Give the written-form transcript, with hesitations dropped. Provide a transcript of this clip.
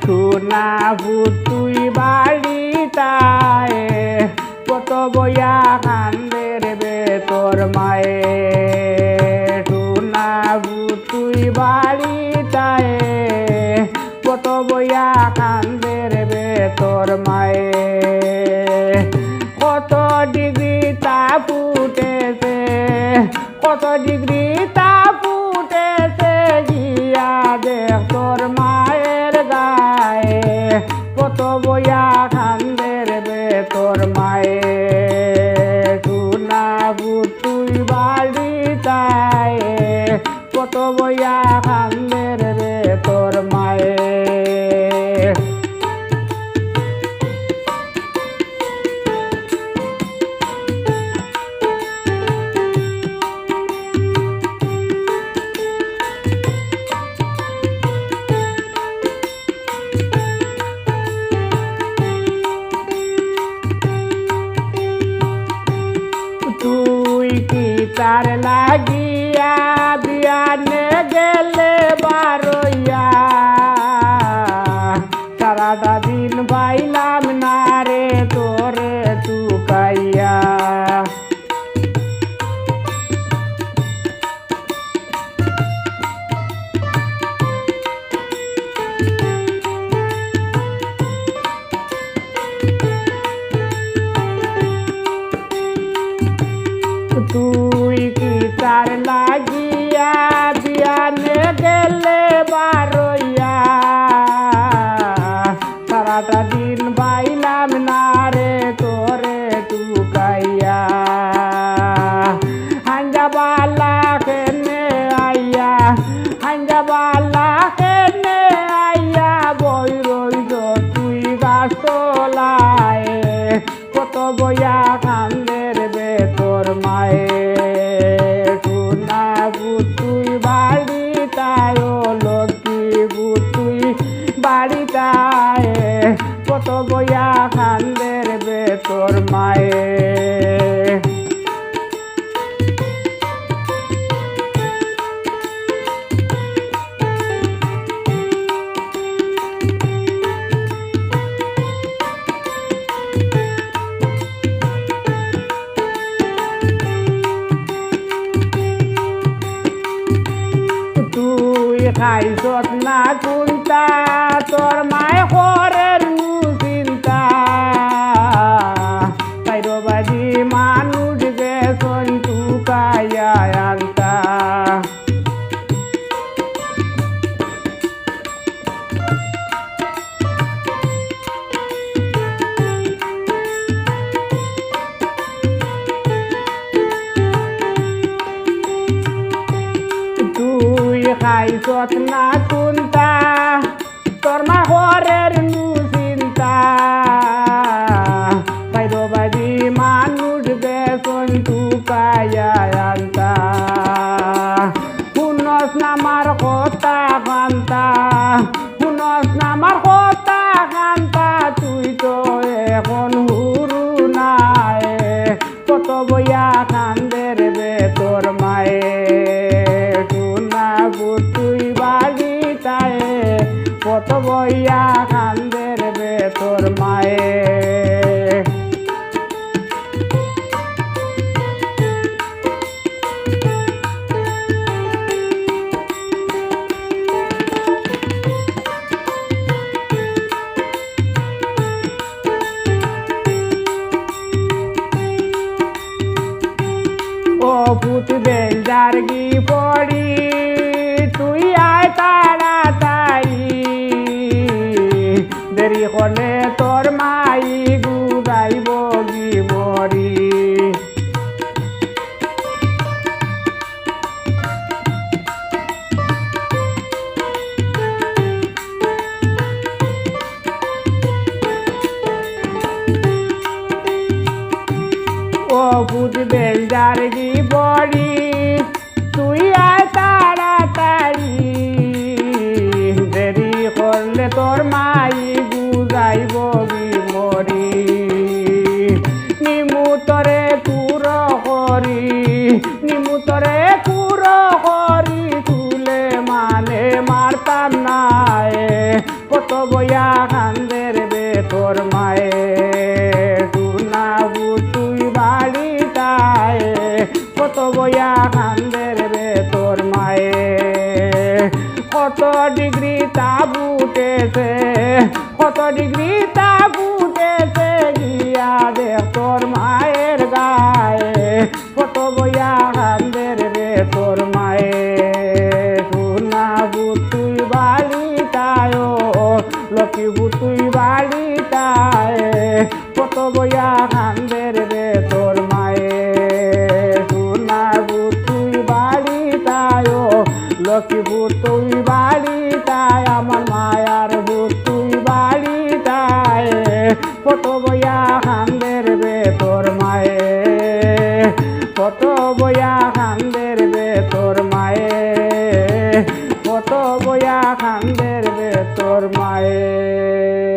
সোনা তুই বাড়ি তাই কত বইয়া কান্দের বেতর মায়ে সোনা তুই বাড়ি তাই কত বইয়া কান্দের বেতর মায়ে কত ডিগ্রি তাপ উঠেছে কত ডিগ্রি তাপ উঠেছে গিয়া দেখ তোর মায়ের গায়ে কত বইয়া কান্দের বেতর মায়ে সোনা তুই বাড়ি তাই কত বইয়া কান্দের বেতর মায়ে তুই কি তার লাগিয়া বিয়ানে গেলে বারইয়া সারাটা দিন বাইলাম না রে তোরে টুকাইয়া তুই কি তার লাগিয়া বিয়ানে গেলে বারইয়া সারাটা দিন বাইলাম না রে তোরে টুকাইয়া হাঞ্জাবালা কেনে আইয়া হাঞ্জাবালা কেনে আইয়া বই রইল তুই গাছ তোলায় কত বইয়া কান্দের বেতর মায়ে সোনা তুই বাড়ি তাই লক্ষ্মী তুই বাড়ি তাই কত বইয়া কান্দের বেতর মায়ে তুই খাইছত না কুন্তা তোর মায় ঘরের চিন্তা কাইরবাজি মানুষ গেছন টুকাইয়া আনতা তুই খাইছত না কুন্তা তোর মা ঘরের চিন্তা কাইরবাজি মানুষ গেছন টুকাইয়া আনতা শুনস না আমার কথা কান্তা শুনস না আমার কথা কান্তা তুই তো এখন হুরু নাই কত বইয়া কান্দের বেতর মায়ে তুই বাড়ি তাই কত বইয়া কান্দের বেতর মায়ে ও পুত বেঞ্জার গি পড়ি তুই আয় তাড়াতাড়ি দেরি হলে তোর মাই গুদাইব গি মরি ও পুত বেঞ্জার গি পড়ি তুই আয় তাড়াতাড়ি দেরি করলে তোর মাই গুজাইব মরি নিমুতরে কুর করি নিমুতরে কুর করি তুলে মানে মারতাম না কত বয়া কান্দের বেতর মায়ে টুনা তুই বাড়ি তাই কত বয়া কান্দের বেতর মায়ে কত ডিগ্রি তাপ উঠেছে কত ডিগ্রি তাপ উঠেছে গিয়া দেখ তোর মায়ের গায়ে কত বয়া কান্দের বেতর মায়ে টুনা তুই বাড়ি তাই লক্ষ্মী তুই বাড়ি তাই কত বয়া কান্দের বেতর মায়ে টুনা তুই বাড়ি তাই লক্ষ্মী তুই বাড়ি তাই আমার মায়ার ভূত তুই বাড়ি তাই কত বয়া কান্দের বেতর মায়ে কত বয়া কান্দের বেতর মায়ে কত বয়া কান্দের বেতর মায়ে